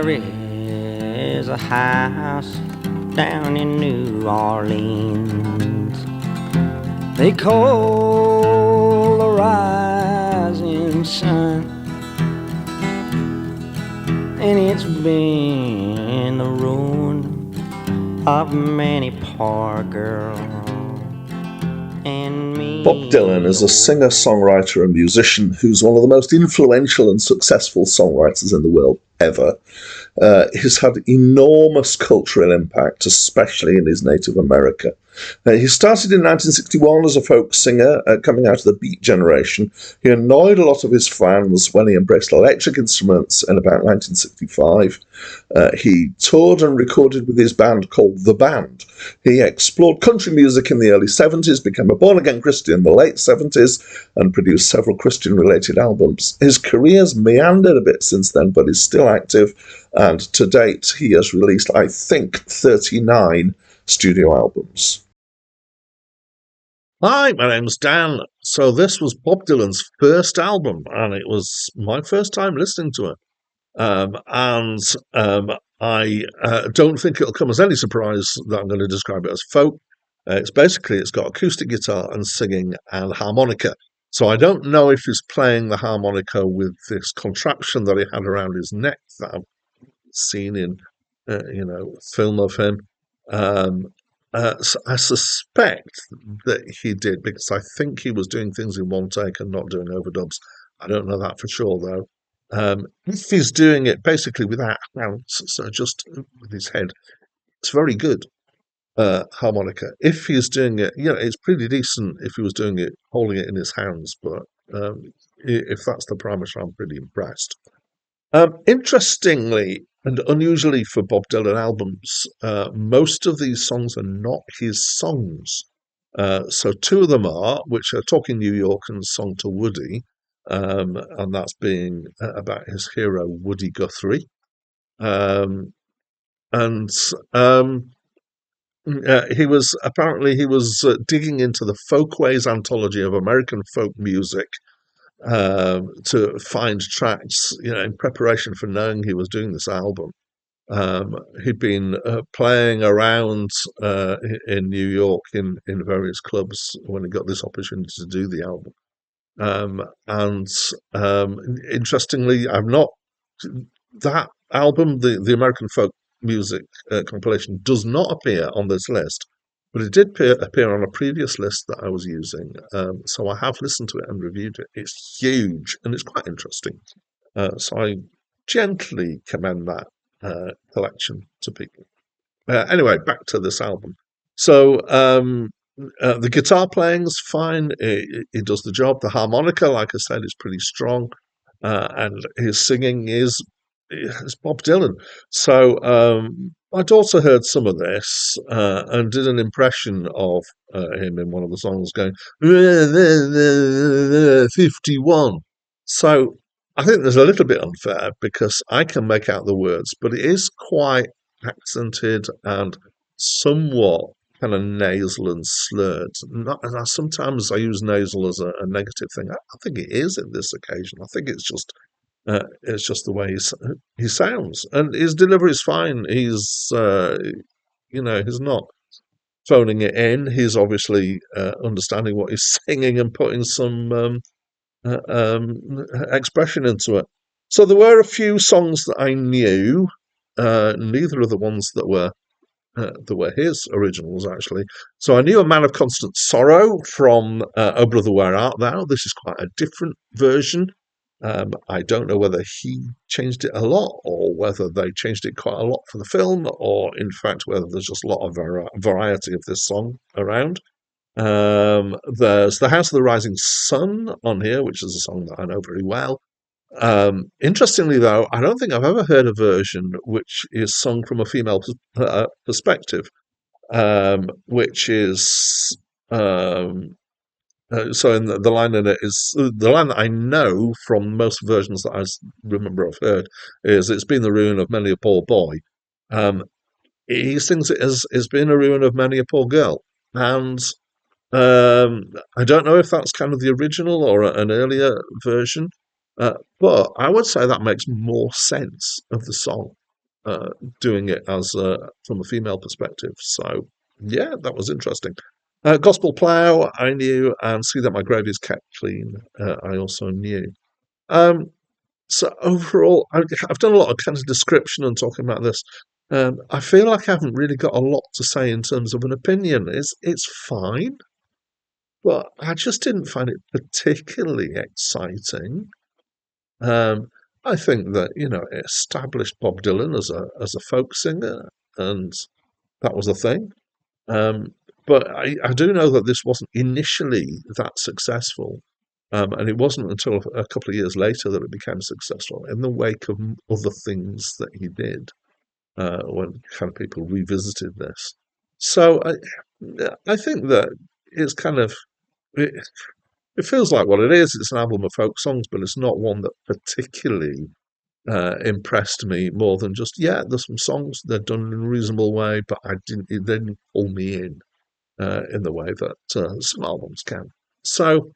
There is a house down in New Orleans they call the rising sun, and it's been the ruin of many poor girls and me. Bob Dylan is a singer, songwriter, and musician who's one of the most influential and successful songwriters in the world ever. He's had enormous cultural impact, especially in his native America. He started in 1961 as a folk singer, coming out of the Beat generation. He annoyed a lot of his fans when he embraced electric instruments in about 1965. He toured and recorded with his band called The Band. He explored country music in the early 70s, became a born-again Christian in the late 70s, and produced several Christian-related albums. His career's meandered a bit since then, but he's still active, and to date he has released, I think, 39 studio albums. Hi, my name's Dan. So this was Bob Dylan's first album, and it was my first time listening to it. I don't think it'll come as any surprise that I'm going to describe it as folk. It's got acoustic guitar and singing and harmonica. So I don't know if he's playing the harmonica with this contraption that he had around his neck that I've seen in, film of him. So I suspect that he did, because I think he was doing things in one take and not doing overdubs. I don't know that for sure, though. If he's doing it basically without hands, so just with his head, it's very good harmonica. If he's doing it, it's pretty decent if he was doing it, holding it in his hands, but if that's the parameter, I'm pretty impressed. Interestingly, and unusually for Bob Dylan albums, most of these songs are not his songs. So two of them are, which are Talking New York and Song to Woody, and that's being about his hero, Woody Guthrie. He was digging into the Folkways anthology of American folk music to find tracks, in preparation for knowing he was doing this album. He'd been playing around in New York in various clubs when he got this opportunity to do the album. Interestingly, that album, the American folk music compilation, does not appear on this list, but it did appear on a previous list that I was using. So I have listened to it and reviewed it. It's huge and it's quite interesting. So I gently commend that collection to people. Anyway, back to this album. So the guitar playing's fine. It does the job. The harmonica, like I said, is pretty strong. And his singing is Bob Dylan. So my daughter heard some of this and did an impression of him in one of the songs going, 51. So I think there's a little bit unfair because I can make out the words, but it is quite accented and somewhat kind of nasal and slurred. Sometimes I use nasal as a negative thing. I think it is in this occasion. I think it's just the way he sounds, and his delivery is fine. He's he's not phoning it in. He's obviously understanding what he's singing and putting some expression into it. So there were a few songs that I knew, neither of the ones that were his originals, actually. So I knew A Man of Constant Sorrow from Oh Brother, Where Art Thou? This is quite a different version. I don't know whether he changed it a lot or whether they changed it quite a lot for the film, or in fact whether there's just a lot of variety of this song around. There's The House of the Rising Sun on here, which is a song that I know very well. Interestingly, though, I don't think I've ever heard a version which is sung from a female perspective, which is so in the line in it is the line that I know from most versions that I remember I've heard is "It's been the ruin of many a poor boy." He sings it as "It's been a ruin of many a poor girl," and I don't know if that's kind of the original or an earlier version. But I would say that makes more sense of the song. doing it as from a female perspective. So yeah, that was interesting. Gospel Plough, I knew, and See That My Grave Is Kept Clean, I also knew. Um, so overall, I've done a lot of kind of description and talking about this. I feel like I haven't really got a lot to say in terms of an opinion. It's fine, but I just didn't find it particularly exciting. Um, I think that it established Bob Dylan as a folk singer, and that was a thing. Um, but I do know that this wasn't initially that successful, and it wasn't until a couple of years later that it became successful in the wake of other things that he did when kind of people revisited this. So I think that it's kind of it, it feels like what it is. It's an album of folk songs, but it's not one that particularly impressed me more than just there's some songs they're done in a reasonable way, but they didn't pull me in the way that some albums can. So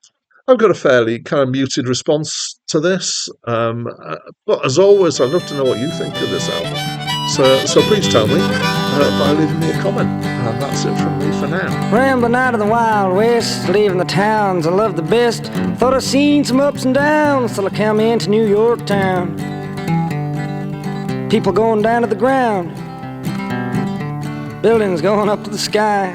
I've got a fairly kind of muted response to this, but as always, I'd love to know what you think of this album. So please tell me by leaving me a comment. And that's it from me for now. Rambling out of the Wild West, leaving the towns I love the best. Thought I'd seen some ups and downs till I came into New York town. People going down to the ground, buildings going up to the sky.